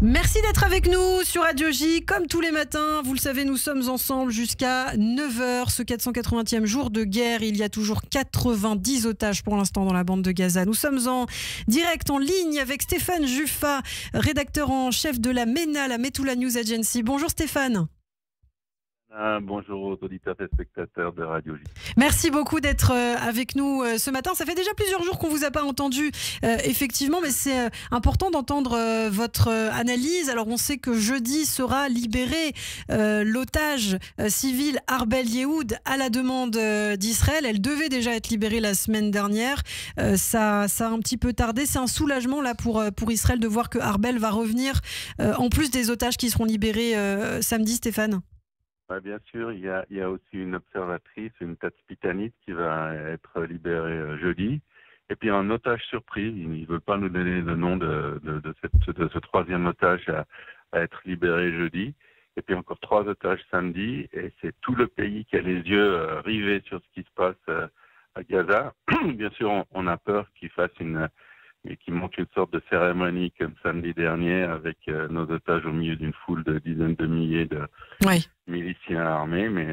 Merci d'être avec nous sur Radio J. Comme tous les matins, vous le savez, nous sommes ensemble jusqu'à 9h. Ce 480e jour de guerre, il y a toujours 90 otages pour l'instant dans la bande de Gaza. Nous sommes en direct, en ligne avec Stéphane Juffa, rédacteur en chef de la MENA, la Metula News Agency. Bonjour Stéphane. Bonjour aux auditeurs et spectateurs de Radio J. Merci beaucoup d'être avec nous ce matin. Ça fait déjà plusieurs jours qu'on ne vous a pas entendu, effectivement, mais c'est important d'entendre votre analyse. Alors, on sait que jeudi sera libéré l'otage civil Arbel Yehoud à la demande d'Israël. Elle devait déjà être libérée la semaine dernière. Ça a un petit peu tardé. C'est un soulagement là pour Israël de voir que Arbel va revenir en plus des otages qui seront libérés samedi, Stéphane. Bien sûr, il y a aussi une observatrice, une tatspitanite qui va être libérée jeudi. Et puis un otage surprise, ils ne veulent pas nous donner le nom de ce troisième otage à être libéré jeudi. Et puis encore 3 otages samedi. Et c'est tout le pays qui a les yeux rivés sur ce qui se passe à Gaza. Bien sûr, on a peur qu'il fasse qu'il monte une sorte de cérémonie comme samedi dernier avec nos otages au milieu d'une foule de dizaines de milliers de miliciens armés, mais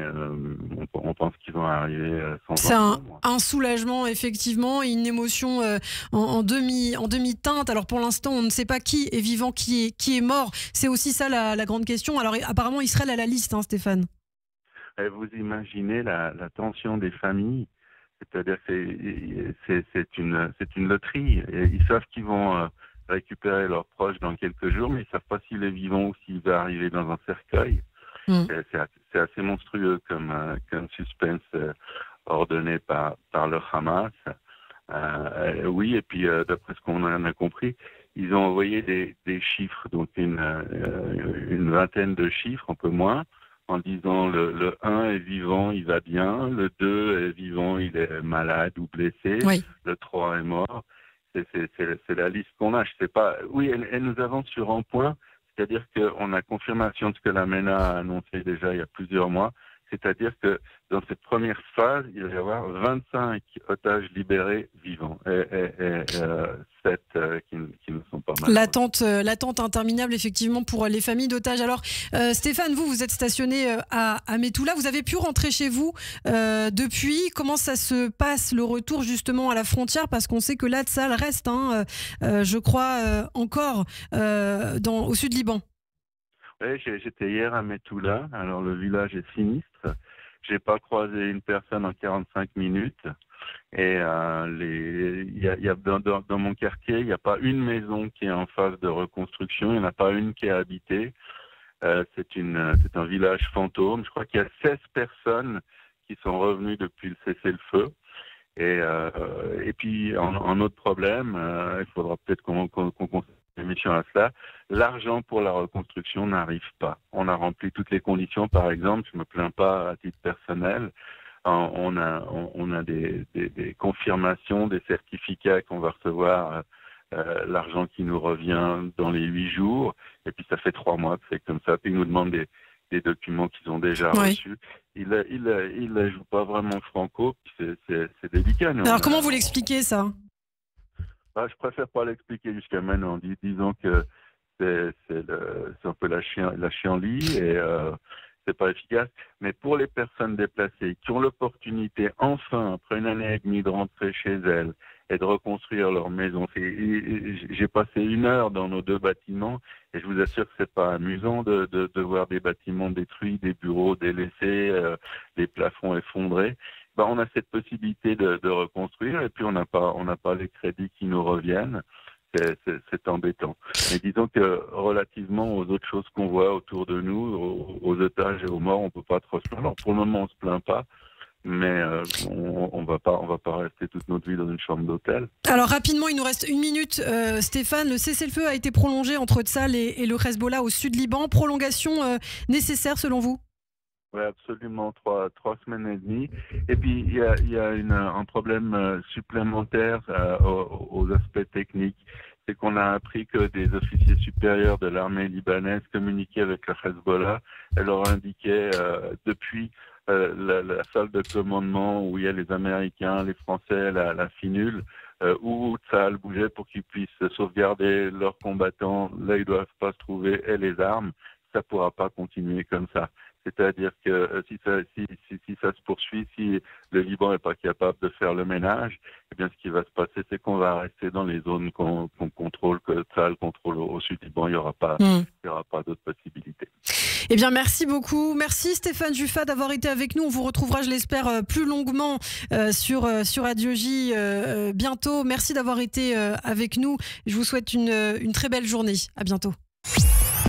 on pense qu'ils vont arriver sans. C'est un soulagement, effectivement, une émotion en demi-teinte. Alors pour l'instant, on ne sait pas qui est vivant, qui est mort. C'est aussi ça la grande question. Alors apparemment, Israël a la liste, hein, Stéphane. Vous imaginez la tension des familles. C'est-à-dire que c'est une loterie. Ils savent qu'ils vont récupérer leurs proches dans quelques jours, mais ils ne savent pas s'il est vivant ou s'il va arriver dans un cercueil. C'est assez monstrueux comme suspense ordonné par le Hamas. Oui, et puis d'après ce qu'on en a compris, ils ont envoyé des chiffres, donc une vingtaine de chiffres, un peu moins, en disant le 1 est vivant, il va bien, le 2 est vivant, il est malade ou blessé, le 3 est mort. C'est la liste qu'on a. Je sais pas. Oui, elle nous avance sur un point, c'est-à-dire qu'on a confirmation de ce que la MENA a annoncé déjà il y a plusieurs mois, c'est-à-dire que dans cette première phase, il va y avoir 25 otages libérés vivants et 7 qui ne sont pas mal. L'attente interminable, effectivement, pour les familles d'otages. Alors, Stéphane, vous êtes stationné à Metula. Vous avez pu rentrer chez vous depuis. Comment ça se passe, le retour, justement, à la frontière? Parce qu'on sait que l'Atsal reste, je crois, encore au sud Liban. Oui, j'étais hier à Metula. Alors, le village est sinistre. J'ai pas croisé une personne en 45 minutes. Et dans mon quartier, il n'y a pas une maison qui est en phase de reconstruction. Il n'y en a pas une qui est habitée. C'est un village fantôme. Je crois qu'il y a 16 personnes qui sont revenues depuis le cessez-le-feu. Et puis, un autre problème, il faudra peut-être qu'on consacre une émission à cela. L'argent pour la reconstruction n'arrive pas. On a rempli toutes les conditions, par exemple, je me plains pas à titre personnel. On a des confirmations, des certificats qu'on va recevoir, l'argent qui nous revient dans les 8 jours. Et puis ça fait 3 mois que c'est comme ça. Puis ils nous demandent des documents qu'ils ont déjà reçus. Ils ne jouent pas vraiment franco. C'est délicat. Alors comment vous l'expliquez ça? Je préfère pas l'expliquer jusqu'à maintenant, disons que c'est un peu la chienlit et c'est pas efficace. Mais pour les personnes déplacées qui ont l'opportunité, enfin, après une année et demie, de rentrer chez elles et de reconstruire leur maison, j'ai passé 1 heure dans nos 2 bâtiments et je vous assure que c'est pas amusant de voir des bâtiments détruits, des bureaux délaissés, des plafonds effondrés. On a cette possibilité de reconstruire et puis on n'a pas les crédits qui nous reviennent. C'est embêtant. Mais disons que relativement aux autres choses qu'on voit autour de nous, aux otages et aux morts, on peut pas trop se plaindre. Alors pour le moment, on se plaint pas, mais on va pas rester toute notre vie dans une chambre d'hôtel. Alors rapidement, il nous reste 1 minute, Stéphane. Le cessez-le-feu a été prolongé entre Tsahal et le Hezbollah au sud Liban. Prolongation nécessaire selon vous? Oui, absolument, 3 semaines et demie. Et puis, il y a un problème supplémentaire aux aspects techniques. C'est qu'on a appris que des officiers supérieurs de l'armée libanaise communiquaient avec le Hezbollah et leur indiquaient depuis la salle de commandement où il y a les Américains, les Français, la finule, où Tsahal bougeait pour qu'ils puissent sauvegarder leurs combattants, là ils doivent pas se trouver, et les armes, ça pourra pas continuer comme ça. C'est-à-dire que si ça se poursuit, si le Liban n'est pas capable de faire le ménage, eh bien, ce qui va se passer, c'est qu'on va rester dans les zones qu'on contrôle, que Tsahal contrôle au sud du Liban. Il y aura pas d'autres possibilités. Eh bien, merci beaucoup. Merci Stéphane Juffa d'avoir été avec nous. On vous retrouvera, je l'espère, plus longuement sur Radio J bientôt. Merci d'avoir été avec nous. Je vous souhaite une très belle journée. À bientôt.